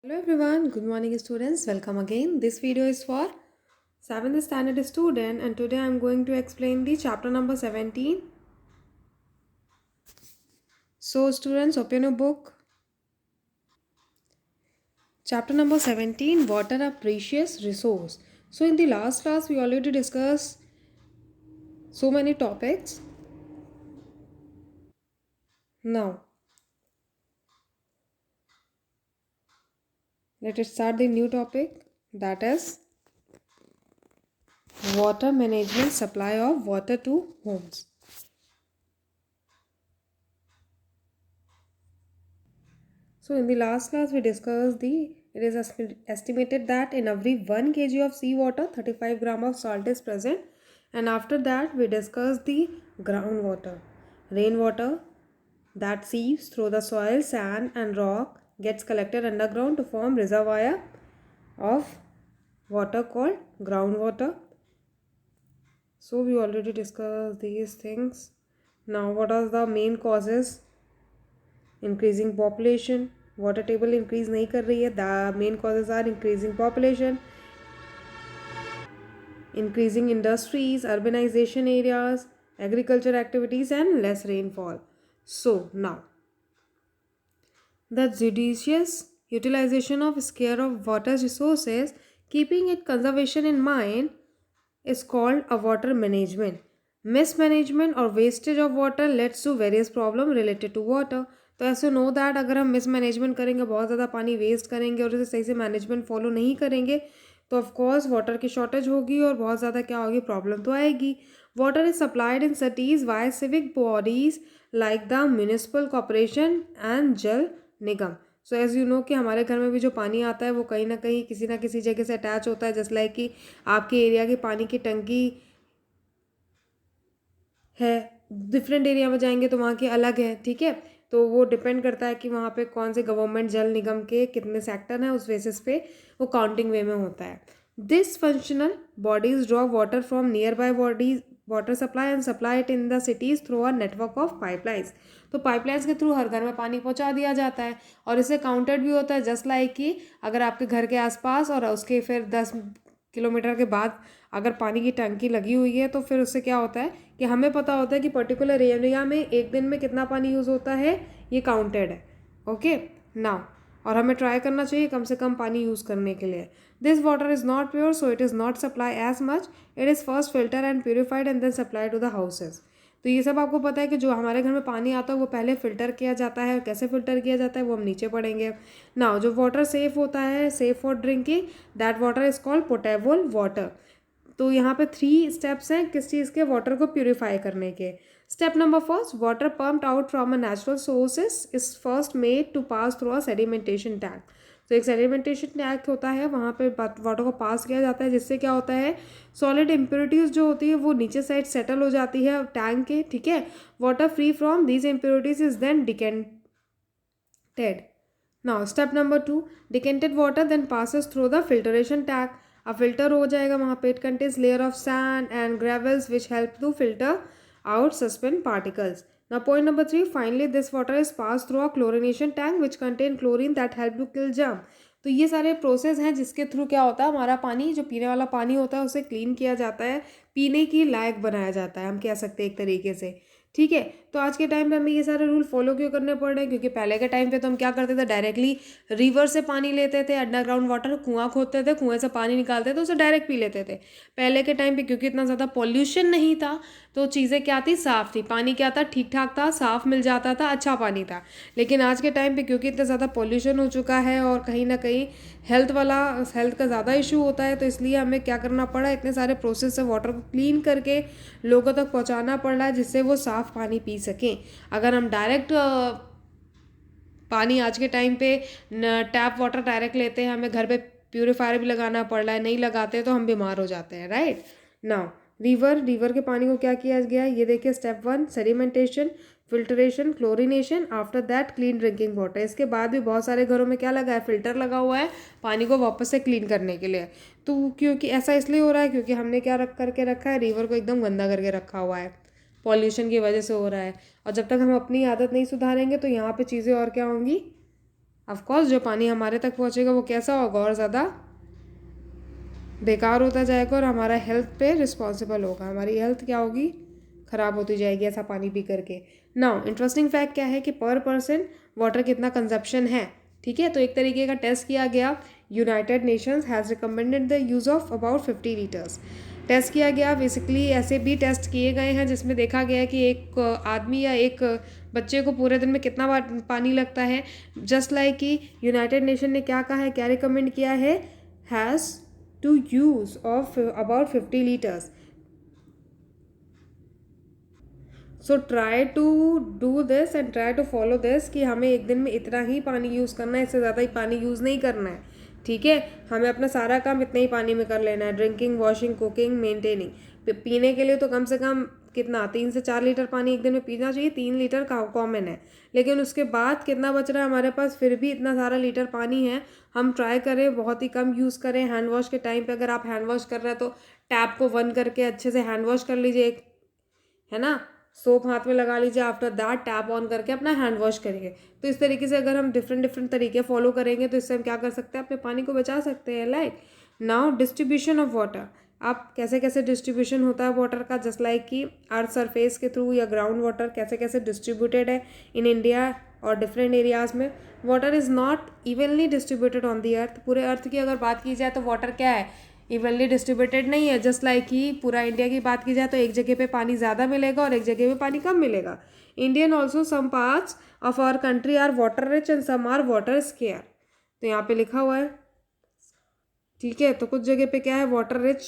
Hello everyone, good morning students. Welcome again. This video is for 7th standard student and today I am going to explain the chapter number 17. So students, open your book. Chapter number 17, water a precious resource. So in the last class we already discussed so many topics. Now let us start the new topic, that is water management, supply of water to homes. So in the last class we discussed it is estimated that in every 1 kg of seawater 35 gram of salt is present, and after that we discussed the groundwater, rainwater that seeps through the soil, sand and rock gets collected underground to form reservoir of water called groundwater. So we already discussed these things. Now what are the main causes? Increasing population, water table increase नहीं कर रही है. The main causes are increasing population, increasing industries, urbanization areas, agriculture activities and less rainfall. So now the judicious utilization of scarce of water resources, keeping its conservation in mind, is called a water management. Mismanagement or wastage of water leads to various problems related to water. तो ऐसे know that अगर हम mismanagement करेंगे, बहुत ज़्यादा पानी waste करेंगे और उसे सही से मैनेजमेंट फॉलो नहीं करेंगे तो ऑफकोर्स वाटर की शॉर्टेज होगी और बहुत ज़्यादा क्या होगी, प्रॉब्लम तो आएगी. Water is supplied in cities by civic bodies like the municipal corporation and Jal Nigam. So as you know कि हमारे घर में भी जो पानी आता है वो कहीं ना किसी जगह से अटैच होता है. जस्ट लाइक कि आपके एरिया की पानी की टंकी है, डिफरेंट एरिया में जाएंगे तो वहाँ की अलग है. ठीक है, तो वो डिपेंड करता है कि वहाँ पे कौन से गवर्नमेंट जल निगम के कितने सेक्टर हैं, उस बेसिस पे वो काउंटिंग वे में होता है. This functional bodies draw water from near by bodies water supply and supply it in the cities through a network of pipelines. तो पाइपलाइंस के थ्रू हर घर में पानी पहुंचा दिया जाता है और इससे काउंटेड भी होता है. जस्ट लाइक कि अगर आपके घर के आसपास और उसके फिर 10 किलोमीटर के बाद अगर पानी की टंकी लगी हुई है तो फिर उससे क्या होता है कि हमें पता होता है कि पर्टिकुलर एरिया में एक दिन में कितना पानी यूज़ होता है, ये काउंटेड है. ओके नाउ, और हमें ट्राई करना चाहिए कम से कम पानी यूज़ करने के लिए. This water is not pure so it is not supply as much. It is first filter and purified and then supply to the houses. तो ये सब आपको पता है कि जो हमारे घर में पानी आता है वो पहले फ़िल्टर किया जाता है, और कैसे फ़िल्टर किया जाता है वो हम नीचे पढ़ेंगे. नाउ जो वाटर सेफ़ होता है, safe for drinking, that water is called potable water. तो यहाँ पे 3 स्टेप्स हैं किस चीज़ के, वाटर को प्योरीफाई करने के. Step number first, water pumped out from a natural sources is first made to pass through a sedimentation tank. तो एक सेडिमेंटेशन टैंक होता है, वहाँ पे वाटर को पास किया जाता है, जिससे क्या होता है, सॉलिड इम्प्योरिटीज़ जो होती है वो नीचे साइड सेटल हो जाती है टैंक के. ठीक है, water free from these impurities is then decanted. Now step number 2, decanted water then passes through the filtration tank. अब फिल्टर हो जाएगा वहाँ पे. It contains layer of sand and gravels which help to filter out suspend particles. Now point number 3, finally this water is passed through a chlorination tank which contain chlorine that help to kill germ. तो ये सारे process हैं जिसके through क्या होता है, हमारा पानी जो पीने वाला पानी होता है उसे क्लीन किया जाता है, पीने की लायक बनाया जाता है, हम कह सकते हैं एक तरीके से. ठीक है, तो आज के टाइम पे हमें ये सारे रूल फॉलो क्यों करने पड़ रहे हैं, क्योंकि पहले के टाइम पे तो हम क्या करते थे, डायरेक्टली रिवर से पानी लेते थे, अंडरग्राउंड वाटर, कुआं खोदते थे, कुएं से पानी निकालते थे, उसे डायरेक्ट पी लेते थे पहले के टाइम पे. क्योंकि इतना ज़्यादा पॉल्यूशन नहीं था तो चीज़ें क्या थी, साफ़ थी, पानी क्या था, ठीक ठाक था, साफ़ मिल जाता था, अच्छा पानी था. लेकिन आज के टाइम पे क्योंकि इतना ज़्यादा पॉल्यूशन हो चुका है और कहीं ना कहीं हेल्थ का ज़्यादा इशू होता है, तो इसलिए हमें क्या करना पड़ा, इतने सारे प्रोसेस से वाटर को क्लीन करके लोगों तक पहुंचाना पड़ रहा है जिससे वो साफ़ पानी पी सकें. अगर हम डायरेक्ट पानी आज के टाइम पे टैप वाटर डायरेक्ट लेते हैं, हमें घर पे प्यूरीफायर भी लगाना पड़ रहा है, नहीं लगाते तो हम बीमार हो जाते हैं. राइट नाउ रिवर के पानी को क्या किया गया है, ये देखिए. Step 1, sedimentation, filtration, chlorination, after that clean drinking water. इसके बाद भी बहुत सारे घरों में क्या लगा है, फिल्टर लगा हुआ है पानी को वापस से क्लीन करने के लिए. तो क्योंकि ऐसा इसलिए हो रहा है क्योंकि हमने क्या करके रखा है, रिवर को एकदम गंदा करके रखा हुआ है, पॉल्यूशन की वजह से हो रहा है. और जब तक हम अपनी आदत नहीं सुधारेंगे तो यहाँ पे चीज़ें और क्या होंगी, ऑफकोर्स जो पानी हमारे तक पहुँचेगा वो कैसा होगा, और ज़्यादा बेकार होता जाएगा और हमारा हेल्थ पे रिस्पॉन्सिबल होगा, हमारी हेल्थ क्या होगी, ख़राब होती जाएगी ऐसा पानी पी करके। नाउ इंटरेस्टिंग फैक्ट क्या है कि पर पर्सन वाटर कितना कंजप्शन है, ठीक है। तो एक तरीके का टेस्ट किया गया, United Nations has recommended the use of about 50 litres. Test किया गया, बेसिकली ऐसे भी टेस्ट किए गए हैं जिसमें देखा गया है कि एक आदमी या एक बच्चे को पूरे दिन में कितना पानी लगता है। जस्ट लाइक कि यूनाइटेड नेशन ने क्या कहा है, क्या रिकमेंड किया है, has to use of about 50 liters. So try to do this and try to follow this कि हमें एक दिन में इतना ही पानी यूज़ करना है, इससे ज़्यादा ही पानी यूज़ नहीं करना है, ठीक है। हमें अपना सारा काम इतने ही पानी में कर लेना है, ड्रिंकिंग, वॉशिंग, कुकिंग, मेंटेनिंग। पीने के लिए तो कम से कम कितना 3 से 4 लीटर पानी एक दिन में पीना चाहिए, 3 लीटर कॉमन है। लेकिन उसके बाद कितना बच रहा है हमारे पास, फिर भी इतना सारा लीटर पानी है, हम ट्राई करें बहुत ही कम यूज़ करें। हैंड वॉश के टाइम पे अगर आप हैंड वॉश कर रहे हैं तो टैप को बंद करके अच्छे से हैंड वॉश कर लीजिए, है ना। सोप हाथ में लगा लीजिए, आफ्टर दैट टैप ऑन करके अपना हैंड वॉश करिए। तो इस तरीके से अगर हम डिफरेंट तरीके फॉलो करेंगे तो इससे हम क्या कर सकते हैं, अपने पानी को बचा सकते हैं। Like now distribution of water, आप कैसे कैसे डिस्ट्रीब्यूशन होता है वाटर का, जस्ट लाइक कि अर्थ सरफेस के थ्रू या ग्राउंड वाटर कैसे कैसे डिस्ट्रीब्यूटेड है इन इंडिया और डिफरेंट एरियाज़ में। Water is not evenly distributed on the earth. पूरे अर्थ की अगर बात की जाए तो वाटर क्या है, इवनली डिस्ट्रीब्यूटेड नहीं है। जस्ट लाइक कि पूरा इंडिया की बात की जाए तो एक जगह पे पानी ज़्यादा मिलेगा और एक जगह पे पानी कम मिलेगा। Indian also some parts of our country are water rich and some are water scare. तो यहाँ पे लिखा हुआ है, ठीक है। तो कुछ जगह पे क्या है, वाटर रिच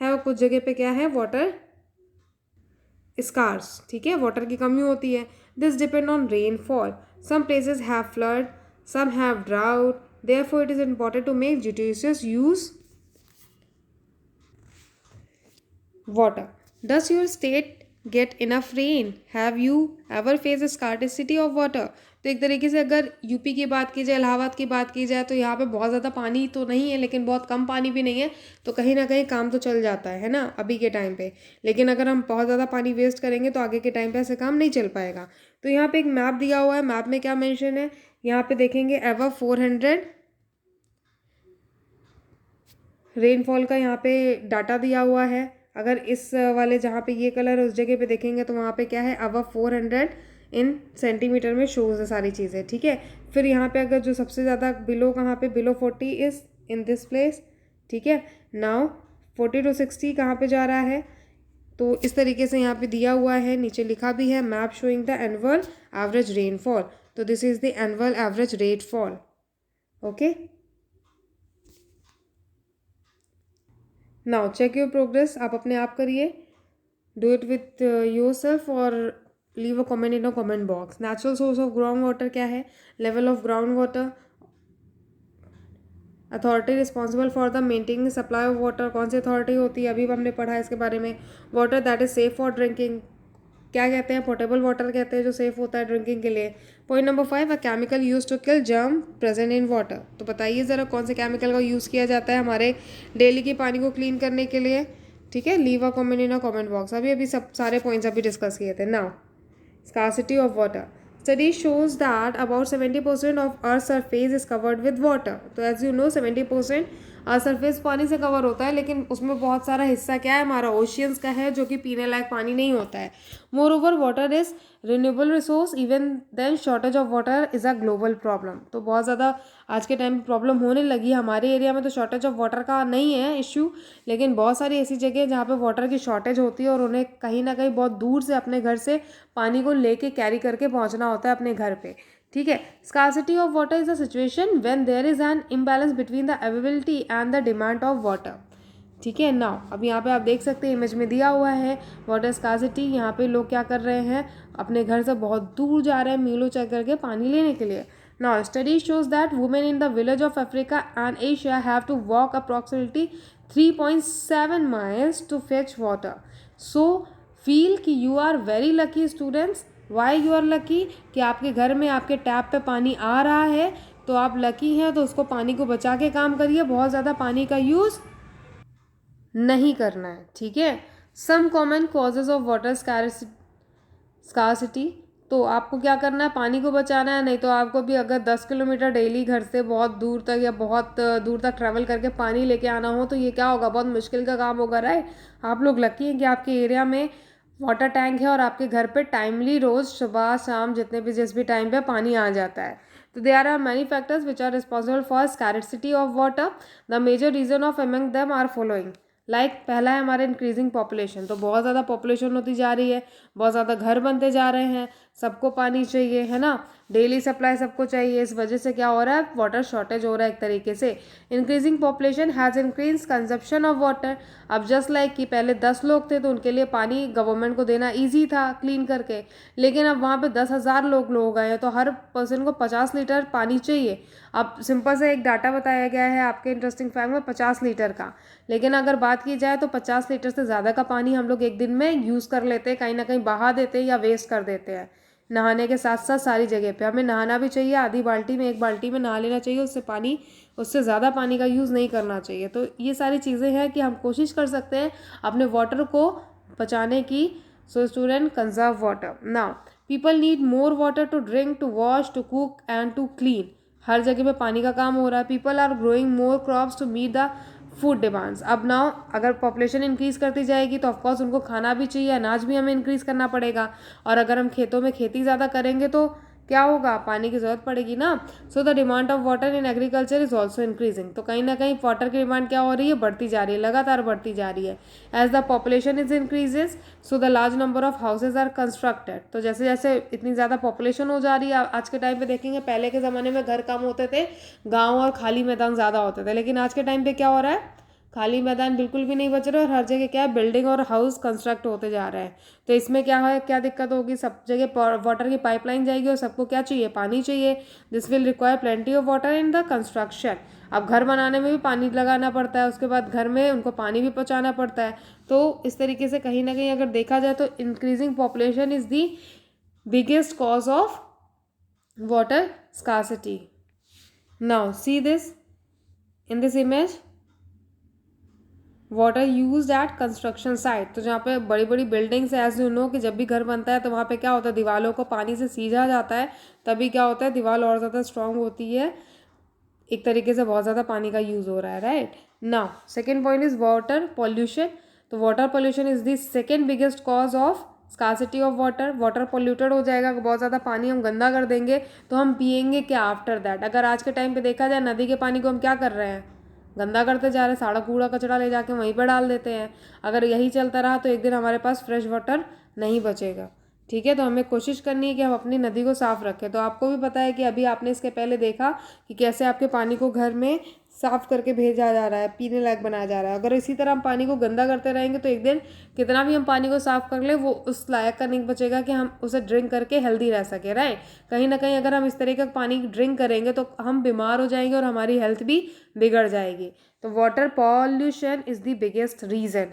है, और कुछ जगह पे क्या है, वाटर स्कार्स, ठीक है, वाटर की कमी होती है। This depend on rainfall, some places have flood, some have drought, therefore it is important to make judicious use water. Does your state get enough rain? Have you ever faced a scarcity of water? तो एक तरीके से अगर UP की बात की जाए, इलाहाबाद की बात की जाए, तो यहाँ पे बहुत ज़्यादा पानी तो नहीं है लेकिन बहुत कम पानी भी नहीं है, तो कहीं ना कहीं काम तो चल जाता है ना अभी के टाइम पे। लेकिन अगर हम बहुत ज़्यादा पानी वेस्ट करेंगे तो आगे के टाइम पे ऐसे काम नहीं चल पाएगा। तो यहाँ पे एक मैप दिया हुआ है, मैप में क्या मेंशन है, यहाँ पे देखेंगे एवर 400 रेनफॉल का यहाँ पे डाटा दिया हुआ है। अगर इस वाले जहाँ पे ये कलर है उस जगह पे देखेंगे तो वहाँ पे क्या है, अबव 400 इन सेंटीमीटर में शोज है सारी चीज़ें, ठीक है। फिर यहाँ पे अगर जो सबसे ज़्यादा बिलो कहाँ पे, below 40 is in this place, ठीक है। नाउ 40 to 60 कहाँ पे जा रहा है, तो इस तरीके से यहाँ पे दिया हुआ है, नीचे लिखा भी है map showing the annual average rainfall. तो this is the annual average rainfall, okay. Now check your progress, आप अपने आप करिए, do it with yourself और leave a comment in a comment box. Natural source of ground water क्या है, level of ground water, authority responsible for the maintaining supply of water, कौन सी authority होती है, अभी हमने पढ़ा है इसके बारे में। Water that is safe for drinking, क्या कहते हैं, पोर्टेबल वाटर कहते हैं जो सेफ होता है ड्रिंकिंग के लिए। Point number 5, a chemical use to kill germ present in water. तो बताइए ज़रा कौन से केमिकल का यूज़ किया जाता है हमारे डेली के पानी को क्लीन करने के लिए, ठीक है। Leave a comment in a comment box. अभी सब सारे पॉइंट्स अभी डिस्कस किए थे। Now scarcity of water. Study shows that about 70% of Earth's surface is covered with water. तो as you know 70% earth surface पानी से कवर होता है, लेकिन उसमें बहुत सारा हिस्सा क्या है हमारा, ओशियंस का है, जो कि पीने लायक पानी नहीं होता है। Moreover water is renewable resource, even then shortage of water is a global problem. तो बहुत ज़्यादा आज के टाइम प्रॉब्लम होने लगी। हमारे एरिया में तो शॉर्टेज ऑफ वाटर का नहीं है इशू, लेकिन बहुत सारी ऐसी जगह है जहाँ पे वाटर की शॉर्टेज होती है और उन्हें कहीं ना कहीं बहुत दूर से अपने घर से पानी को लेके कैरी करके पहुँचना होता है अपने घर पे, ठीक है। Scarcity of water is a situation when there is an imbalance between the availability and the demand of water, ठीक है। नाउ अब यहाँ पे आप देख सकते हैं इमेज में दिया हुआ है वाटर स्कार्सिटी। यहाँ पे लोग क्या कर रहे हैं, अपने घर से बहुत दूर जा रहे हैं मीलों चल करके पानी लेने के लिए। Now study shows that women in the village of Africa and Asia have to walk approximately 3.7 miles to fetch water. So feel कि you are very lucky students. Why you are lucky, कि आपके घर में आपके tap पे पानी आ रहा है तो आप लकी हैं, तो उसको पानी को बचा के काम करिए, बहुत ज़्यादा पानी का यूज़ नहीं करना है, ठीक है। Some common causes of water scarcity, तो आपको क्या करना है, पानी को बचाना है। नहीं तो आपको भी अगर 10 किलोमीटर डेली घर से बहुत दूर तक या बहुत दूर तक ट्रैवल करके पानी लेके आना हो तो ये क्या होगा, बहुत मुश्किल का काम होगा, राइट। आप लोग लकी हैं कि आपके एरिया में वाटर टैंक है और आपके घर पे टाइमली रोज़ सुबह शाम जितने भी जिस भी टाइम पे पानी आ जाता है। तो there are many factors which are responsible for scarcity of water. The major reason of among them are following. पहला है हमारे इंक्रीजिंग पॉपुलेशन। तो बहुत ज़्यादा पॉपुलेशन होती जा रही है, बहुत ज़्यादा घर बनते जा रहे हैं, सबको पानी चाहिए, है ना, डेली सप्लाई सबको चाहिए। इस वजह से क्या हो रहा है, वाटर शॉर्टेज हो रहा है एक तरीके से। Increasing population has increase consumption of water. अब जस्ट लाइक कि पहले 10 लोग थे तो उनके लिए पानी गवर्नमेंट को देना ईजी था क्लीन करके, लेकिन अब वहाँ पे 10,000 लोग आए हैं तो हर पर्सन को 50 लीटर पानी चाहिए। अब सिंपल से एक डाटा बताया गया है आपके इंटरेस्टिंग फैक्ट में 50 लीटर का, लेकिन अगर बात की जाए तो 50 लीटर से ज़्यादा का पानी हम लोग एक दिन में यूज़ कर लेते हैं, कहीं ना कहीं बहा देते हैं या वेस्ट कर देते हैं। नहाने के साथ साथ सारी जगह पे हमें नहाना भी चाहिए, आधी बाल्टी में एक बाल्टी में नहा लेना चाहिए, उससे ज़्यादा पानी का यूज़ नहीं करना चाहिए। तो ये सारी चीज़ें हैं कि हम कोशिश कर सकते हैं अपने वाटर को बचाने की। So student, conserve water. Now people need more water to drink, to wash, to cook and to clean. हर जगह पे पानी का काम हो रहा है। People are growing more crops to meet the food demands. अब नाउ अगर पॉपुलेशन इंक्रीज करती जाएगी तो ऑफकोर्स उनको खाना भी चाहिए, अनाज भी हमें इंक्रीज करना पड़ेगा। और अगर हम खेतों में खेती ज़्यादा करेंगे तो क्या होगा, पानी की ज़रूरत पड़ेगी ना। So the demand of water in agriculture is also increasing. तो कहीं ना कहीं वाटर की डिमांड क्या हो रही है, बढ़ती जा रही है, लगातार बढ़ती जा रही है। As the population is increases so the large number of houses are constructed. तो जैसे जैसे इतनी ज़्यादा पॉपुलेशन हो जा रही है, आज के टाइम पे देखेंगे पहले के ज़माने में घर कम होते थे, गाँव और खाली मैदान ज़्यादा होते थे, लेकिन आज के टाइम पे क्या हो रहा है, खाली मैदान बिल्कुल भी नहीं बच रहे और हर जगह क्या है, बिल्डिंग और हाउस कंस्ट्रक्ट होते जा रहे हैं। तो इसमें क्या है, क्या दिक्कत होगी, सब जगह वाटर की पाइपलाइन जाएगी और सबको क्या चाहिए, पानी चाहिए। This will require plenty of water in the construction. अब घर बनाने में भी पानी लगाना पड़ता है, उसके बाद घर में उनको पानी भी पहुँचाना पड़ता है। तो इस तरीके से कहीं ना कहीं अगर देखा जाए तो increasing population is the biggest cause of water scarcity. Now see this in this image, water use at construction site. तो जहाँ पे बड़ी बड़ी बिल्डिंग्स है, एज यू नो कि जब भी घर बनता है तो वहाँ पे क्या होता है, दीवारों को पानी से सींचा जाता है, तभी क्या होता है, दीवार और ज़्यादा स्ट्रांग होती है। एक तरीके से बहुत ज़्यादा पानी का यूज़ हो रहा है, right. Now second point is water pollution. तो water pollution is the second biggest cause of scarcity of water. Water polluted हो जाएगा, बहुत ज़्यादा पानी हम गंदा कर देंगे तो हम पियेंगे क्या आफ्टर दैट। अगर आज के टाइम पे देखा जाए, नदी के पानी को हम क्या कर रहे हैं, गंदा करते जा रहे हैं, सारा कूड़ा कचरा ले जाके वहीं पर डाल देते हैं। अगर यही चलता रहा तो एक दिन हमारे पास फ्रेश वाटर नहीं बचेगा, ठीक है। तो हमें कोशिश करनी है कि हम अपनी नदी को साफ़ रखें। तो आपको भी पता है कि अभी आपने इसके पहले देखा कि कैसे आपके पानी को घर में साफ़ करके भेजा जा रहा है, पीने लायक बनाया जा रहा है। अगर इसी तरह हम पानी को गंदा करते रहेंगे तो एक दिन कितना भी हम पानी को साफ़ कर ले, वो उस लायक का नहीं बचेगा कि हम उसे ड्रिंक करके हेल्दी रह सके, राइट। कहीं ना कहीं अगर हम इस तरह का पानी ड्रिंक करेंगे तो हम बीमार हो जाएंगे और हमारी हेल्थ भी बिगड़ जाएगी। तो water pollution is the biggest reason,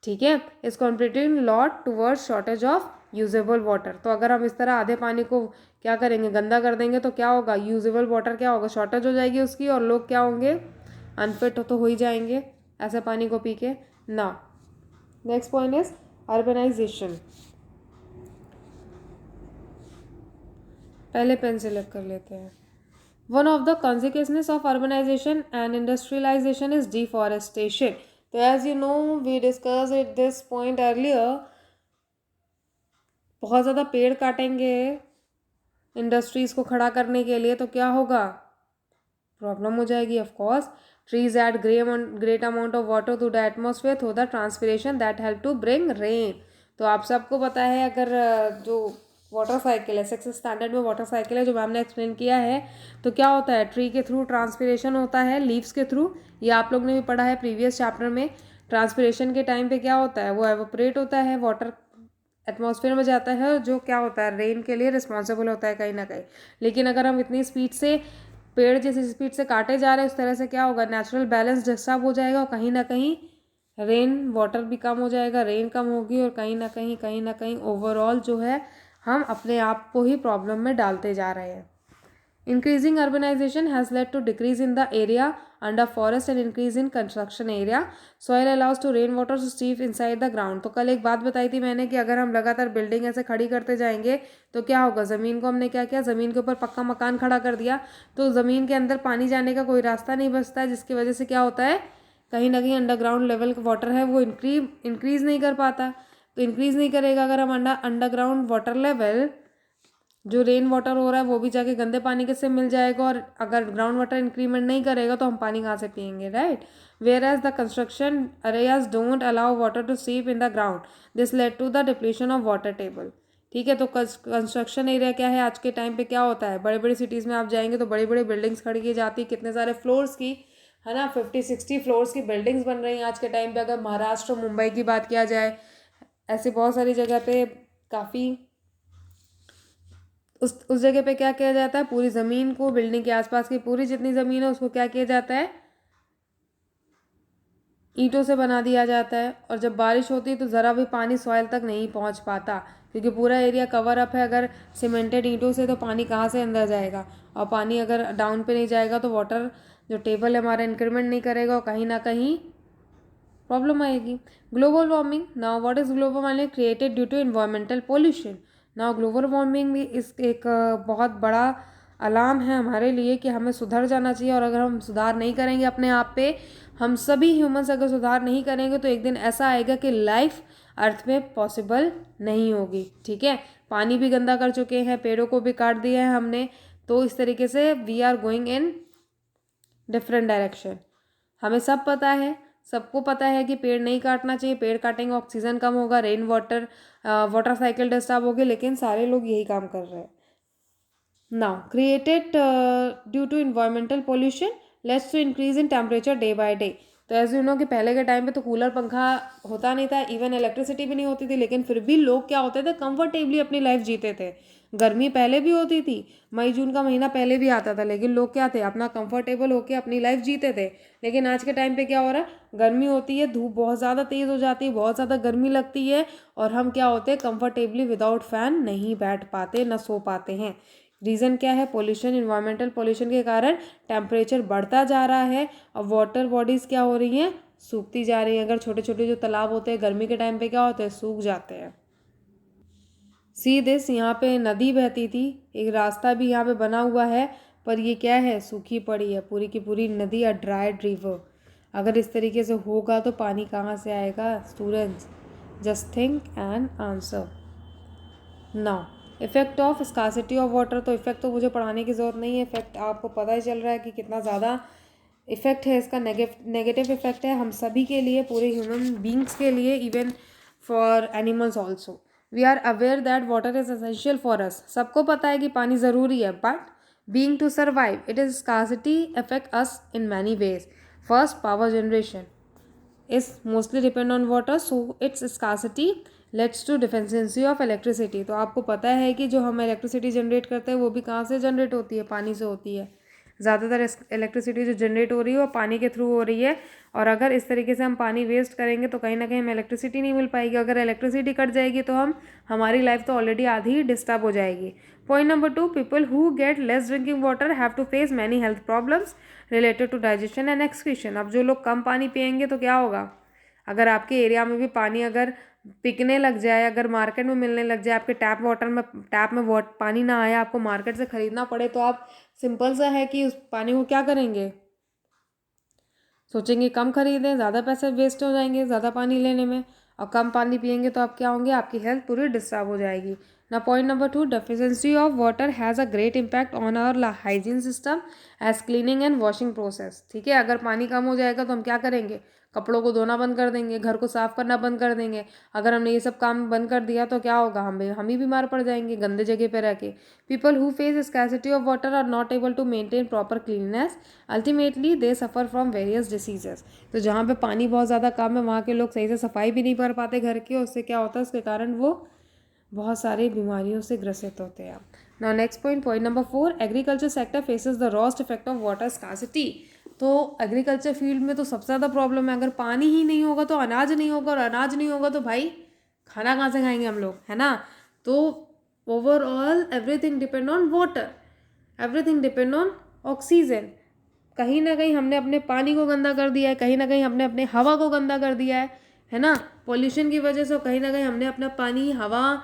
ठीक है, is contributing lot toward shortage of usable water. तो अगर हम इस तरह आधे पानी को क्या करेंगे, गंदा कर देंगे तो क्या होगा, यूजेबल वाटर क्या होगा, शॉर्टेज हो जाएगी उसकी, और लोग क्या होंगे, अनफिट तो हो ही जाएंगे ऐसे पानी को पी के ना। Next point is urbanization. पहले पेन सेलेक्ट कर लेते हैं। One of the consequences of urbanization and industrialization is deforestation. तो as you know we discuss it this point earlier, बहुत ज़्यादा पेड़ काटेंगे इंडस्ट्रीज़ को खड़ा करने के लिए तो क्या होगा, प्रॉब्लम हो जाएगी। Of course trees add great amount of water to the atmosphere through the transpiration that help to bring rain. तो आप सबको पता है, अगर जो वाटर साइकिल है, 6th स्टैंडर्ड में वाटर साइकिल है जो मैम ने एक्सप्लेन किया है, तो क्या होता है, ट्री के थ्रू ट्रांसपिरेशन होता है, लीव्स के थ्रू। ये आप लोग ने भी पढ़ा है प्रीवियस चैप्टर में। ट्रांसपिरेशन के टाइम पे क्या होता है, वो एवोपरेट होता है, वाटर एटमॉस्फेयर में जाता है, जो क्या होता है, रेन के लिए रिस्पॉन्सिबल होता है कहीं ना कहीं। लेकिन अगर हम इतनी स्पीड से पेड़ जिस स्पीड से काटे जा रहे हैं, उस तरह से क्या होगा, नेचुरल बैलेंस डिस्टर्ब हो जाएगा और कहीं ना कहीं रेन वाटर भी कम हो जाएगा, रेन कम होगी और कहीं ना कहीं ओवरऑल जो है हम अपने आप को ही प्रॉब्लम में डालते जा रहे हैं। Increasing urbanization has led to decrease in the area under forest and increase in construction area. Soil allows to rainwater to seep inside the ground. तो कल एक बात बताई थी मैंने कि अगर हम लगातार बिल्डिंग ऐसे खड़ी करते जाएंगे तो क्या होगा, ज़मीन को हमने क्या किया, ज़मीन के ऊपर पक्का मकान खड़ा कर दिया तो ज़मीन के अंदर पानी जाने का कोई रास्ता नहीं बचता है, जिसकी वजह से क्या होता है, कहीं ना कहीं अंडरग्राउंड लेवल का वाटर है वो इंक्रीज़ नहीं कर पाता। तो इंक्रीज़ नहीं करेगा अगर हम अंडरग्राउंड वाटर लेवल, जो रेन वाटर हो रहा है वो भी जाके गंदे पानी के से मिल जाएगा, और अगर ग्राउंड वाटर इंक्रीमेंट नहीं करेगा तो हम पानी कहाँ से पियेंगे, right. Whereas the construction areas don't allow water to seep in the ground, this led to the depletion of water table. ठीक है, तो कंस्ट्रक्शन एरिया क्या है, आज के टाइम पे क्या होता है, बड़े बड़े सिटीज़ में आप जाएंगे तो बड़ी बड़ी बिल्डिंग्स खड़ी की जाती है, कितने सारे फ्लोर्स की, है ना, 50-60 फ्लोर्स की बिल्डिंग्स बन रही हैं आज के टाइम पे। अगर महाराष्ट्र मुंबई की बात किया जाए, ऐसी बहुत सारी जगह पे काफ़ी उस जगह पे क्या किया जाता है, पूरी ज़मीन को, बिल्डिंग के आसपास की पूरी जितनी ज़मीन है उसको क्या किया जाता है, ईंटों से बना दिया जाता है। और जब बारिश होती है तो ज़रा भी पानी सॉइल तक नहीं पहुंच पाता, क्योंकि पूरा एरिया कवर अप है अगर सीमेंटेड ईंटों से, तो पानी कहाँ से अंदर जाएगा, और पानी अगर डाउन पे नहीं जाएगा तो वाटर जो टेबल है हमारा इंक्रीमेंट नहीं करेगा और कहीं ना कहीं प्रॉब्लम आएगी। Global warming, now what is global warming, created due to environmental pollution. Now global warming भी इस एक बहुत बड़ा अलार्म है हमारे लिए कि हमें सुधर जाना चाहिए, और अगर हम सुधार नहीं करेंगे अपने आप पे, हम सभी ह्यूमंस अगर सुधार नहीं करेंगे तो एक दिन ऐसा आएगा कि लाइफ अर्थ में पॉसिबल नहीं होगी। ठीक है, पानी भी गंदा कर चुके हैं, पेड़ों को भी काट दिया है हमने, तो इस तरीके से we are going in different direction. हमें सब पता है, सबको पता है कि पेड़ नहीं काटना चाहिए, पेड़ काटेंगे ऑक्सीजन कम होगा, rain water water cycle disturb होगी, लेकिन सारे लोग यही काम कर रहे हैं। Now created due to environmental pollution let's to increase in temperature day by day. तो एज यू नो कि पहले के टाइम पे तो कूलर पंखा होता नहीं था, इवन इलेक्ट्रिसिटी भी नहीं होती थी, लेकिन फिर भी लोग क्या होते थे, कंफर्टेबली अपनी लाइफ जीते थे। गर्मी पहले भी होती थी, मई जून का महीना पहले भी आता था, लेकिन लोग क्या थे, अपना कंफर्टेबल होके अपनी लाइफ जीते थे। लेकिन आज के टाइम पे क्या हो रहा है, गर्मी होती है, धूप बहुत ज़्यादा तेज़ हो जाती है, बहुत ज़्यादा गर्मी लगती है, और हम क्या होते हैं, कंफर्टेबली विदाउट फैन नहीं बैठ पाते, ना सो पाते हैं। रीज़न क्या है, पोल्यूशन, इन्वायरमेंटल पोल्यूशन के कारण टेम्परेचर बढ़ता जा रहा है, और वाटर बॉडीज़ क्या हो रही हैं, सूखती जा रही हैं। अगर छोटे छोटे जो तालाब होते हैं गर्मी के टाइम पे क्या होते हैं, सूख जाते हैं। सी दिस, यहाँ पे नदी बहती थी, एक रास्ता भी यहाँ पे बना हुआ है, पर ये क्या है, सूखी पड़ी है पूरी की पूरी नदी, अ ड्राइड रिवर। अगर इस तरीके से होगा तो पानी कहाँ से आएगा students, just think and answer. Now effect of scarcity of water, तो इफेक्ट तो मुझे पढ़ाने की ज़रूरत नहीं है, इफेक्ट आपको पता ही चल रहा है कि कितना ज़्यादा इफेक्ट है इसका, नेगेटिव इफेक्ट है हम सभी के लिए, पूरे ह्यूमन बींग्स के लिए, even for animals also. We are aware that water is essential for us, सबको पता है कि पानी ज़रूरी है, but being to survive it is scarcity affect us in many ways. First, power generation is mostly depend on water, so its scarcity leads to deficiency of electricity। तो आपको पता है कि जो हम इलेक्ट्रिसिटी जनरेट करते हैं वो भी कहाँ से जनरेट होती है, पानी से होती है। ज़्यादातर इलेक्ट्रिसिटी जो जनरेट हो रही है वो पानी के थ्रू हो रही है, और अगर इस तरीके से हम पानी वेस्ट करेंगे तो कहीं ना कहीं हमें इलेक्ट्रिसिटी नहीं मिल पाएगी। अगर इलेक्ट्रिसिटी कट जाएगी तो हमारी लाइफ तो ऑलरेडी आधी डिस्टर्ब हो जाएगी। Point number 2, people who get less drinking water have to face many health problems related to digestion and excretion. अब जो लोग कम पानी पियेंगे तो क्या होगा, अगर आपके एरिया में भी पानी अगर बिकने लग जाए, अगर मार्केट में मिलने लग जाए, आपके टैप में पानी ना आए, आपको मार्केट से ख़रीदना पड़े, तो आप सिंपल सा है कि उस पानी को क्या करेंगे, सोचेंगे कम खरीदें, ज़्यादा पैसे वेस्ट हो जाएंगे ज़्यादा पानी लेने में, और कम पानी पियेंगे तो आप क्या होंगे, आपकी हेल्थ पूरी डिस्टर्ब हो जाएगी ना। Point number 2, deficiency of water has a great impact on our hygiene system as cleaning and washing process. ठीक है, अगर पानी कम हो जाएगा तो हम क्या करेंगे, कपड़ों को धोना बंद कर देंगे, घर को साफ करना बंद कर देंगे। अगर हमने ये सब काम बंद कर दिया तो क्या होगा, हम ही बीमार पड़ जाएंगे गंदे जगह पे रह के। People who face scarcity of water are not able to maintain proper cleanness, ultimately they suffer from various diseases. तो जहाँ पे पानी बहुत ज़्यादा कम है वहाँ के लोग सही से सफाई भी नहीं कर पाते घर की, उससे क्या होता है, उसके कारण वो बहुत सारी बीमारियों से ग्रसित होते हैं। Now next point number 4, agriculture sector faces the roast effect of water scarcity. तो एग्रीकल्चर फील्ड में तो सबसे ज़्यादा प्रॉब्लम है, अगर पानी ही नहीं होगा तो अनाज नहीं होगा, और अनाज नहीं होगा तो भाई खाना कहाँ से खाएंगे हम लोग, है ना। तो overall everything depend on water. Everything depend on oxygen. कहीं ना कहीं हमने अपने पानी को गंदा कर दिया है, कहीं ना कहीं हमने अपने हवा को गंदा कर दिया है ना, पॉल्यूशन की वजह से। कहीं ना कहीं हमने अपना पानी, हवा,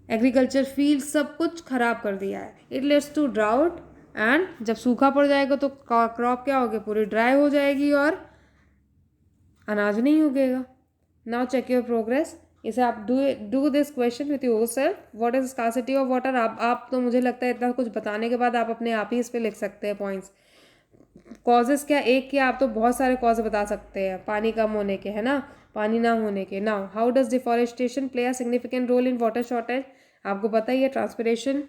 एग्रीकल्चर फील्ड सब कुछ खराब कर दिया है। It leads to drought, and जब सूखा पड़ जाएगा तो क्रॉप क्या होगी, पूरी ड्राई हो जाएगी और अनाज नहीं उगेगा। Now check your progress. इसे आप do this question with yourself, what is scarcity of water. आप तो मुझे लगता है इतना कुछ बताने के बाद आप अपने आप ही इस पे लिख सकते हैं पॉइंट्स। कॉजेस क्या, एक क्या, आप तो बहुत सारे कॉज बता सकते हैं पानी कम होने के, है ना, पानी ना होने के। Now how does deforestation play a significant role in water shortage. आपको पता ही है, ट्रांसपिरेशन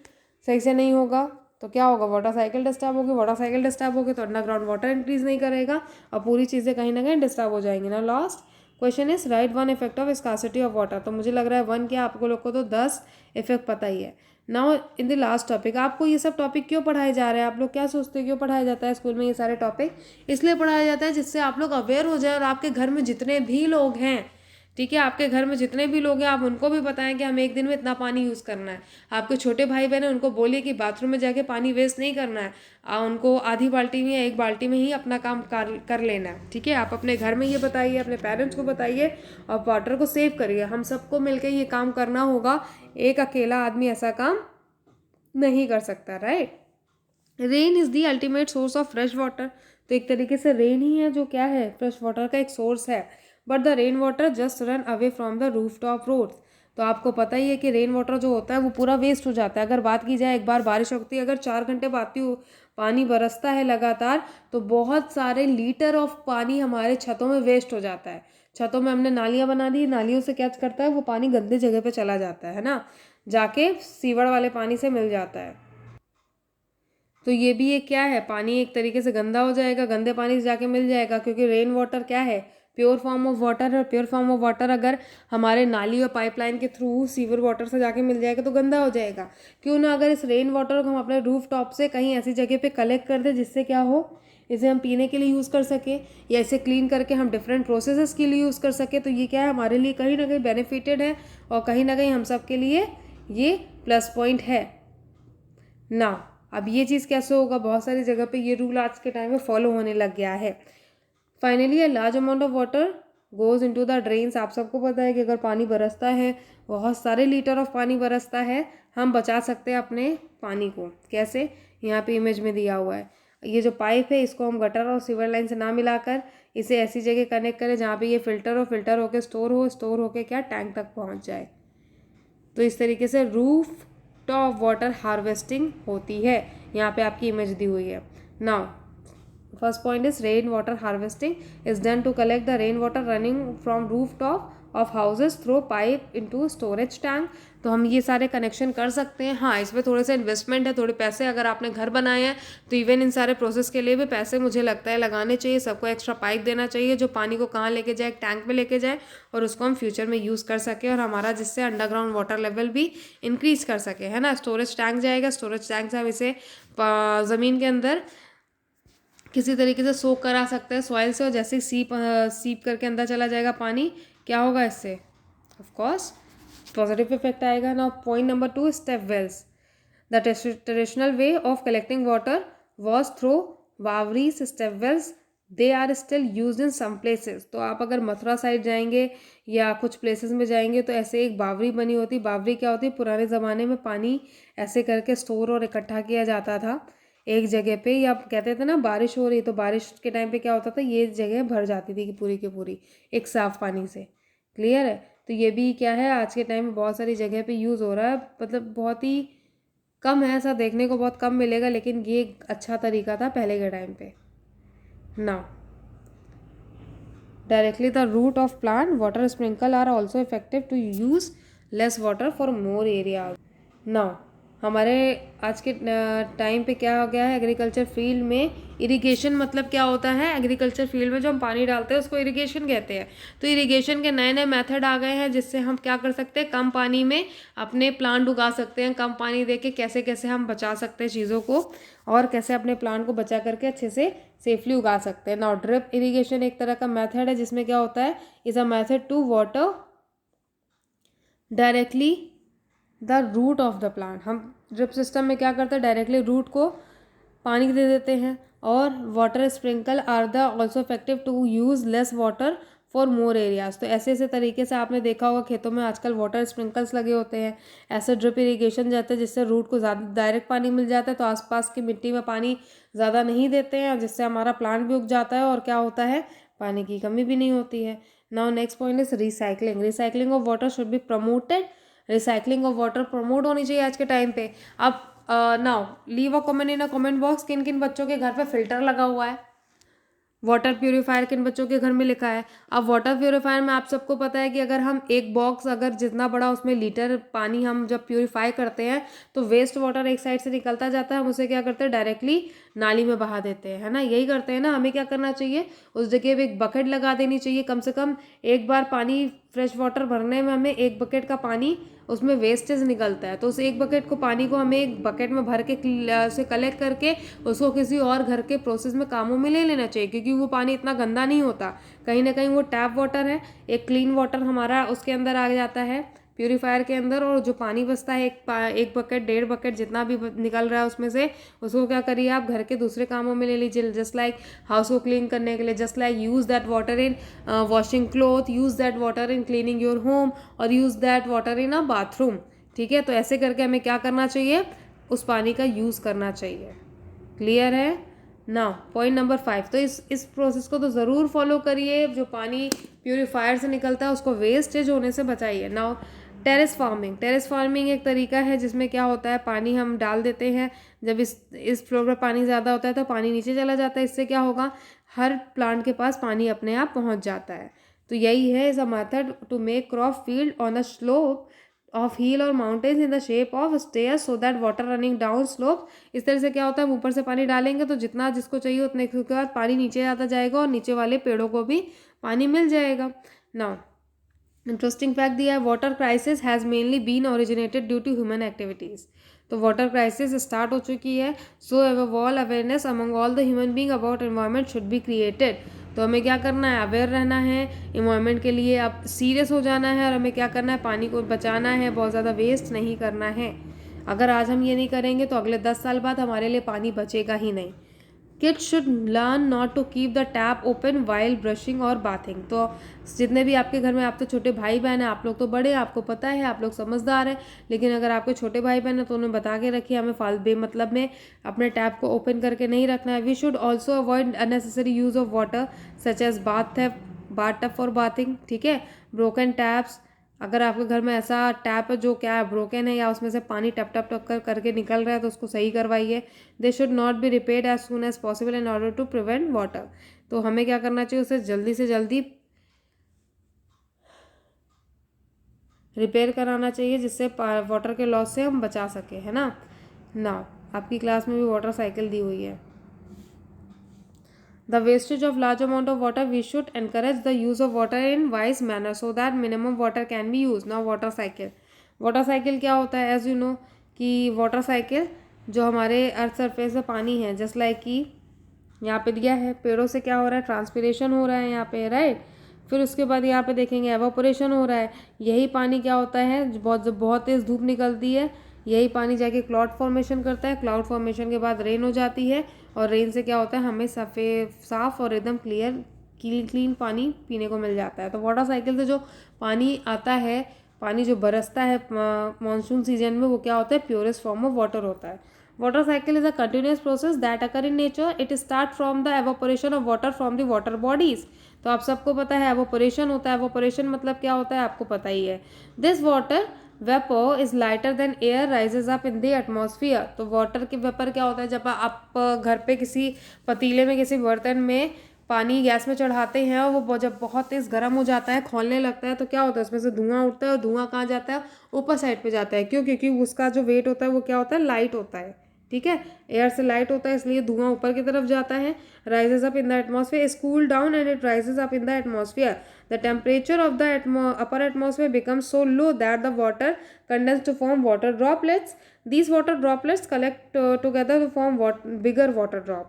सही से नहीं होगा तो क्या होगा, वाटर साइकिल डिस्टर्ब होगी, वाटर साइकिल डिस्टर्ब होगी तो अंडरग्राउंड वाटर इंक्रीज नहीं करेगा और पूरी चीज़ें कहीं ना कहीं डिस्टर्ब हो जाएंगी ना। Last question is right one effect of scarcity of water. तो मुझे लग रहा है वन क्या, आपको लोग को तो 10 इफेक्ट पता ही है। Now in the last topic, आपको ये सब टॉपिक क्यों पढ़ाए जा रहे हैं, आप लोग क्या सोचते हैं क्यों पढ़ाया जाता है स्कूल में ये सारे टॉपिक। इसलिए पढ़ाया जाता है जिससे आप लोग अवेयर हो जाए और आपके घर में जितने भी लोग हैं, ठीक है, आपके घर में जितने भी लोग हैं आप उनको भी बताएं कि हमें एक दिन में इतना पानी यूज़ करना है। आपके छोटे भाई बहन हैं उनको बोलिए कि बाथरूम में जाके पानी वेस्ट नहीं करना है, उनको आधी बाल्टी में या एक बाल्टी में ही अपना काम कर लेना है। ठीक है, आप अपने घर में ये बताइए, अपने पेरेंट्स को बताइए और वाटर को सेव करिए। हम सबको मिलकर ये काम करना होगा, एक अकेला आदमी ऐसा काम नहीं कर सकता, right. Rain is the ultimate source of fresh water. तो एक तरीके से रेन ही है जो क्या है, फ्रेश वाटर का एक सोर्स है। But the rain water just run away from the roof top roads. तो आपको पता ही है कि रेन वाटर जो होता है वो पूरा वेस्ट हो जाता है। अगर बात की जाए, एक बार बारिश होती है, अगर 4 घंटे पानी बरसता है लगातार, तो बहुत सारे लीटर ऑफ पानी हमारे छतों में वेस्ट हो जाता है। छतों में हमने नालियाँ बना दी, नालियों से क्या करता है वो पानी गंदे जगह पे चला जाता है ना, जाके सीवर वाले पानी से मिल जाता है। तो ये भी एक क्या है, पानी एक तरीके से गंदा हो जाएगा, गंदे पानी से जाके मिल जाएगा, क्योंकि रेन वाटर क्या है, प्योर फॉर्म ऑफ वाटर है। प्योर फॉर्म ऑफ वाटर अगर हमारे नाली और पाइपलाइन के थ्रू सीवर वाटर से जाके मिल जाएगा तो गंदा हो जाएगा। क्यों ना अगर इस रेन वाटर को हम अपने रूफ टॉप से कहीं ऐसी जगह पे कलेक्ट कर दें जिससे क्या हो, इसे हम पीने के लिए यूज़ कर सके या इसे क्लीन करके हम डिफरेंट प्रोसेसेस के लिए यूज़ कर सके, तो ये क्या है, हमारे लिए कहीं ना कहीं बेनिफिटेड है और कहीं ना कहीं हम सब के लिए ये प्लस पॉइंट है ना। अब ये चीज़ कैसे होगा, बहुत सारी जगह पे ये रूल आज के टाइम में फॉलो होने लग गया है। Finally, a large amount of water goes into the drains. आप सबको पता है कि अगर पानी बरसता है, बहुत सारे लीटर ऑफ पानी बरसता है, हम बचा सकते हैं अपने पानी को। कैसे, यहाँ पे इमेज में दिया हुआ है। ये जो पाइप है इसको हम गटर और सीवर लाइन से ना मिलाकर इसे ऐसी जगह कनेक्ट करें जहाँ पे ये फिल्टर हो, फिल्टर होकर स्टोर होके क्या टैंक तक पहुँच जाए। तो इस तरीके से रूफ टॉप वाटर हार्वेस्टिंग होती है। यहाँ पे आपकी इमेज दी हुई है। Now first point is rain water harvesting is done to collect the rain water running from roof top of houses through pipe into storage tank. तो हम ये सारे कनेक्शन कर सकते हैं। हाँ, इसमें थोड़े से इन्वेस्टमेंट है, थोड़े पैसे, अगर आपने घर बनाए हैं तो इवन इन सारे प्रोसेस के लिए भी पैसे मुझे लगता है लगाने चाहिए। सबको एक्स्ट्रा पाइप देना चाहिए जो पानी को कहाँ लेके जाए, टैंक में लेके जाए और उसको हम फ्यूचर में यूज़ कर सके और हमारा जिससे अंडरग्राउंड वाटर लेवल भी इंक्रीज कर सके, है ना। स्टोरेज टैंक जाएगा, स्टोरेज टैंक से हम इसे ज़मीन के अंदर किसी तरीके से सोक करा सकते हैं सॉइल से, और जैसे सीप करके अंदर चला जाएगा पानी, क्या होगा इससे, ऑफ कोर्स पॉजिटिव इफेक्ट आएगा ना। Point number 2, step wells. The traditional way of collecting water was through vavris step wells. They are still use in some places. तो आप अगर मथुरा साइड जाएंगे या कुछ प्लेसेस में जाएंगे तो ऐसे एक बावरी बनी होती। बावरी क्या होती है, पुराने ज़माने में पानी ऐसे करके स्टोर और इकट्ठा किया जाता था एक जगह पे, या कहते थे ना बारिश हो रही तो बारिश के टाइम पे क्या होता था, ये जगह भर जाती थी कि पूरी की पूरी एक साफ पानी से। क्लियर है। तो ये भी क्या है, आज के टाइम में बहुत सारी जगह पे यूज़ हो रहा है, मतलब बहुत ही कम है, ऐसा देखने को बहुत कम मिलेगा, लेकिन ये एक अच्छा तरीका था पहले के टाइम पे। Now directly the root of plant water sprinkle are also effective to use less water for more area. Now हमारे आज के टाइम पे क्या हो गया है, एग्रीकल्चर फील्ड में इरिगेशन मतलब क्या होता है, एग्रीकल्चर फील्ड में जो हम पानी डालते हैं उसको इरिगेशन कहते हैं। तो इरिगेशन के नए नए मेथड आ गए हैं जिससे हम क्या कर सकते हैं, कम पानी में अपने प्लांट उगा सकते हैं। कम पानी दे के कैसे कैसे हम बचा सकते हैं चीज़ों को और कैसे अपने प्लांट को बचा करके अच्छे से सेफली उगा सकते हैं। नाउ ड्रिप इरिगेशन एक तरह का मेथड है जिसमें क्या होता है, is a method to water directly the root of the plant. हम ड्रिप सिस्टम में क्या करते हैं, डायरेक्टली रूट को पानी दे देते हैं। और water sprinkle are the also effective to use less water for more areas. तो ऐसे ऐसे तरीके से आपने देखा होगा खेतों में आजकल वाटर स्प्रिंकल्स लगे होते हैं, ऐसे ड्रिप इरिगेशन जाते हैं जिससे रूट को ज़्यादा डायरेक्ट पानी मिल जाता है, तो आसपास की मिट्टी में पानी ज़्यादा नहीं देते हैं, और जिससे हमारा प्लांट भी उग जाता है और क्या होता है, पानी की कमी भी नहीं होती है। Now next point is recycling. Recycling of water should be promoted. Recycling of water promote होनी चाहिए आज के टाइम पे। अब now leave a comment in a comment box, किन किन बच्चों के घर पे फिल्टर लगा हुआ है, वाटर प्यूरीफायर किन बच्चों के घर में लिखा है। अब वाटर प्यूरीफायर में आप सबको पता है कि अगर हम एक बॉक्स, अगर जितना बड़ा उसमें लीटर पानी हम जब प्यूरीफाई करते हैं तो वेस्ट वाटर एक साइड से निकलता जाता है, हम उसे क्या करते हैं, डायरेक्टली नाली में बहा देते हैं, है ना, यही करते हैं ना। हमें क्या करना चाहिए, उस जगह पे एक बकेट लगा देनी चाहिए, कम से कम एक बार पानी फ्रेश वाटर भरने में हमें एक बकेट का पानी उसमें वेस्टेज निकलता है, तो उस एक बकेट को पानी को हमें एक बकेट में भर के उसे कलेक्ट करके उसको किसी और घर के प्रोसेस में कामों में ले लेना चाहिए, क्योंकि वो पानी इतना गंदा नहीं होता। कहीं ना कहीं वो टैप वाटर है, एक क्लीन वाटर हमारा उसके अंदर आ जाता है प्यूरीफायर के अंदर, और जो पानी बचता है एक बकेट 1.5 बकेट जितना भी निकल रहा है उसमें से, उसको क्या करिए आप घर के दूसरे कामों में ले लीजिए, जस्ट लाइक हाउस को क्लीन करने के लिए, just like use that water in washing cloth, use that water in cleaning your home, और use that water in a bathroom. ठीक है, तो ऐसे करके हमें क्या करना चाहिए, उस पानी का यूज़ करना चाहिए। क्लियर है। नाउ पॉइंट नंबर 5, तो इस प्रोसेस को तो ज़रूर फॉलो करिए, जो पानी प्यूरीफायर से निकलता है उसको वेस्टेज होने से बचाइए। Now terrace farming. Terrace farming एक तरीका है जिसमें क्या होता है, पानी हम डाल देते हैं, जब इस फ्लोर पर पानी ज़्यादा होता है तो पानी नीचे चला जाता है, इससे क्या होगा, हर प्लांट के पास पानी अपने आप पहुंच जाता है। तो यही है is a method to make crop field on the slope of hill और mountains in the shape of stairs so that water running down slope. इस तरह से क्या होता है, ऊपर से पानी डालेंगे तो जितना जिसको चाहिए उतने के बाद पानी नीचे आता जाएगा और नीचे वाले पेड़ों को भी पानी मिल जाएगा। नाउ इंटरेस्टिंग फैक्ट दिया है, water crisis has mainly been originated due to human activities. तो वाटर क्राइसिस स्टार्ट हो चुकी है, so overall awareness among all the human being about environment should be created. तो हमें क्या करना है, अवेयर रहना है इन्वायरमेंट के लिए, अब सीरियस हो जाना है, और हमें क्या करना है, पानी को बचाना है, बहुत ज़्यादा वेस्ट नहीं करना है। अगर आज हम ये नहीं करेंगे तो अगले 10 साल बाद हमारे लिए पानी बचेगा ही नहीं। Kids should learn not to keep the tap open while brushing और बाथिंग। तो जितने भी आपके घर में, आप तो छोटे भाई बहन हैं, आप लोग तो बड़े हैं, आपको पता है, आप लोग समझदार हैं, लेकिन अगर आपके छोटे भाई बहन हैं तो उन्हें बता के रखिए, हमें फाल बेमतलब में अपने टैप को ओपन करके नहीं रखना है। We should also avoid unnecessary use of water such as bath tub for bathing. ठीक है, ब्रोकन टैप्स, अगर आपके घर में ऐसा टैप है जो क्या है, ब्रोकन है, या उसमें से पानी टप टप टप करके निकल रहा है, तो उसको सही करवाइए। They should not be repaired as soon as possible in order to prevent water. तो हमें क्या करना चाहिए, उसे जल्दी से जल्दी रिपेयर कराना चाहिए, जिससे वाटर के लॉस से हम बचा सके, है ना। आपकी क्लास में भी वाटर साइकिल दी हुई है। The wastage of large amount of water, we should encourage the use of water in wise manner so that minimum water can be used. Now water cycle. Water cycle क्या होता है, as you know कि water cycle जो हमारे earth surface पे पानी है, just like कि यहाँ पे दिया है, पेड़ों से क्या हो रहा है, ट्रांसपिरेशन हो रहा है यहाँ पे, राइट। फिर उसके बाद यहाँ पे देखेंगे एवापोरेशन हो रहा है। यही पानी क्या होता है, जब बहुत तेज़ धूप निकलती है, यही पानी जाके क्लाउड फॉर्मेशन करता है, क्लाउड फॉर्मेशन के बाद रेन हो जाती है, और रेन से क्या होता है, हमें साफ और एकदम क्लीन पानी पीने को मिल जाता है। तो वाटर साइकिल से जो पानी आता है, पानी जो बरसता है मानसून सीजन में, वो क्या होता है, प्योरेस्ट फॉर्म ऑफ वाटर होता है। Water cycle is a continuous process that occur in nature. It start from the evaporation of water from the water bodies. तो आप सबको पता है एवोपोरेशन होता है, एवोपोरेशन मतलब क्या होता है, आपको पता ही है। This water vapour is lighter than air rises up in the atmosphere. तो वाटर के वेपर क्या होता है, जब आप घर पे किसी पतीले में, किसी बर्तन में पानी गैस में चढ़ाते हैं, और वो जब बहुत तेज़ गर्म हो जाता है, खौलने लगता है, तो क्या होता है, उसमें से धुआं उठता है, और धुआं कहाँ जाता है, ऊपर साइड पे जाता है। क्यों, क्योंकि उसका जो वेट होता है वो क्या होता है, लाइट होता है। ठीक है, एयर से लाइट होता है, इसलिए धुआं ऊपर की तरफ जाता है। Rises up in the atmosphere, is cool down and it rises up in the atmosphere. The temperature of the upper atmosphere becomes so low that the water condenses to form water droplets. These water droplets collect together to form bigger water drop.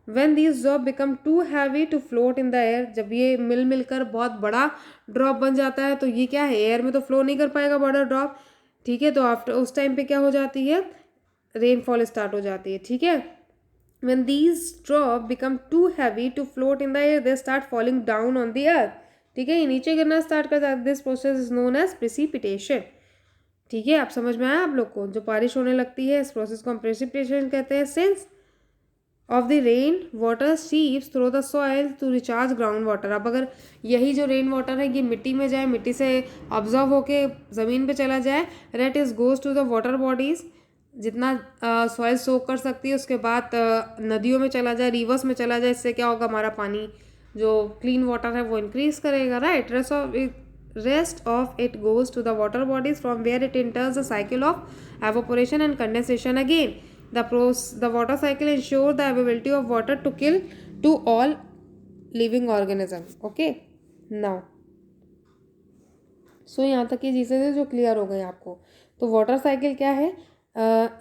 When these drop become too heavy to float in the air, जब ये मिलकर बहुत बड़ा drop बन जाता है, तो ये क्या है, एयर में तो फ्लो नहीं कर पाएगा बड़ा ड्रॉप, ठीक है, तो आफ्टर उस टाइम पे क्या हो जाती है, रेनफॉल स्टार्ट हो जाती है, ठीक है। When these drop become too heavy to float in the air, they start falling down on the earth. ठीक है, ये नीचे गिरना स्टार्ट कर जाता है। This process is known as precipitation. ठीक है, आप समझ में आया आप लोग को, जो बारिश होने लगती है इस प्रोसेस को हम प्रेसिपिटेशन कहते हैं। Since of the rain water seeps through the soil to recharge ground water. अब अगर यही जो रेन वाटर है ये मिट्टी में जाए, मिट्टी से ऑब्जर्व होके ज़मीन पे चला जाए, rate is goes to the water bodies, जितना सॉइल सोक कर सकती है उसके बाद नदियों में चला जाए, रिवर्स में चला जाए। इससे क्या होगा, हमारा पानी जो क्लीन वाटर है वो इंक्रीज करेगा, right. Rest of it goes to the water bodies from where it enters the cycle of evaporation and condensation again. The water cycle ensure the availability of water to kill to all living organism. Okay, now सो यहाँ तक की चीज़ें जो clear हो गई आपको। तो water cycle क्या है,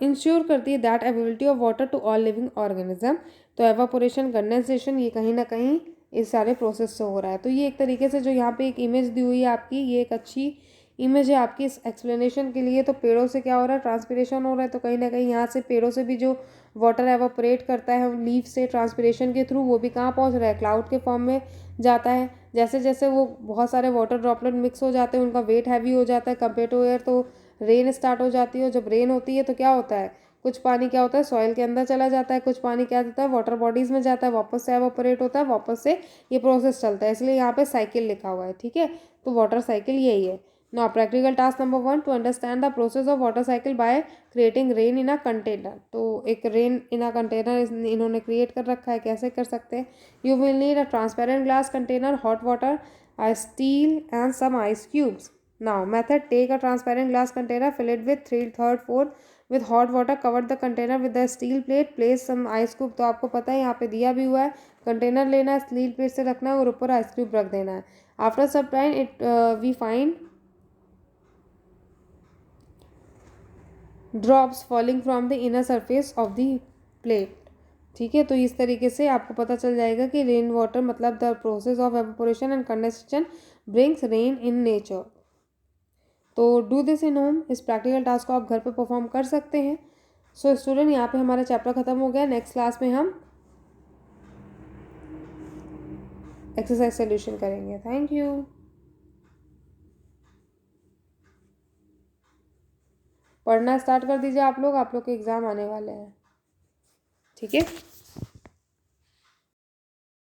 इंश्योर करती है that availability of water to all living organism. तो एवापोरेशन, कंडेंसेशन, ये कहीं ना कहीं इस सारे प्रोसेस से हो रहा है। तो ये एक तरीके से जो यहाँ पे एक इमेज दी हुई है आपकी, ये एक अच्छी इमेज है आपकी इस एक्सप्लेनेशन के लिए। तो पेड़ों से क्या हो रहा है, ट्रांसपिरेशन हो रहा है, तो कहीं ना कहीं यहाँ से पेड़ों से भी जो वाटर एवापोरेट करता है लीफ से ट्रांसपिरेशन के थ्रू, वो भी कहाँ पहुँच रहा है, क्लाउड के फॉर्म में जाता है। जैसे जैसे वो बहुत सारे वाटर ड्रॉपलेट मिक्स हो जाते हैं, उनका वेट हैवी हो जाता है कंपेयर टू एयर, तो रेन स्टार्ट हो जाती है। और जब रेन होती है तो क्या होता है, कुछ पानी क्या होता है सॉइल के अंदर चला जाता है, कुछ पानी क्या होता है वाटर बॉडीज में जाता है, वापस से एवापोरेट होता है, वापस से ये प्रोसेस चलता है, इसलिए यहाँ पे साइकिल लिखा हुआ है। ठीक है, तो वाटर साइकिल यही है। Now practical task number 1, to understand the process of water cycle by creating rain in a container. तो एक रेन इन अ कंटेनर इन्होंने क्रिएट कर रखा है, कैसे कर सकते हैं। You will need a transparent glass container, hot water, a steel and some ice cubes. Now method, take a transparent glass container, fill it with 3/3 4 with hot water, cover the container with a steel plate, place some ice cube। तो आपको पता है यहाँ पे दिया भी हुआ है, कंटेनर लेना है, स्टील प्लेट से रखना है और ऊपर आइस क्यूब रख देना है। After some time it we find drops falling from the inner surface of the plate. ठीक है, तो इस तरीके से आपको पता चल जाएगा कि रेन वाटर मतलब the process of evaporation and condensation brings rain in nature. तो डू दिस इन होम, इस प्रैक्टिकल टास्क को आप घर पे परफॉर्म कर सकते हैं। सो स्टूडेंट, यहाँ पे हमारा चैप्टर खत्म हो गया। नेक्स्ट क्लास में हम एक्सरसाइज सोल्यूशन करेंगे। Thank you. पढ़ना स्टार्ट कर दीजिए आप लोग के एग्ज़ाम आने वाले हैं। ठीक है।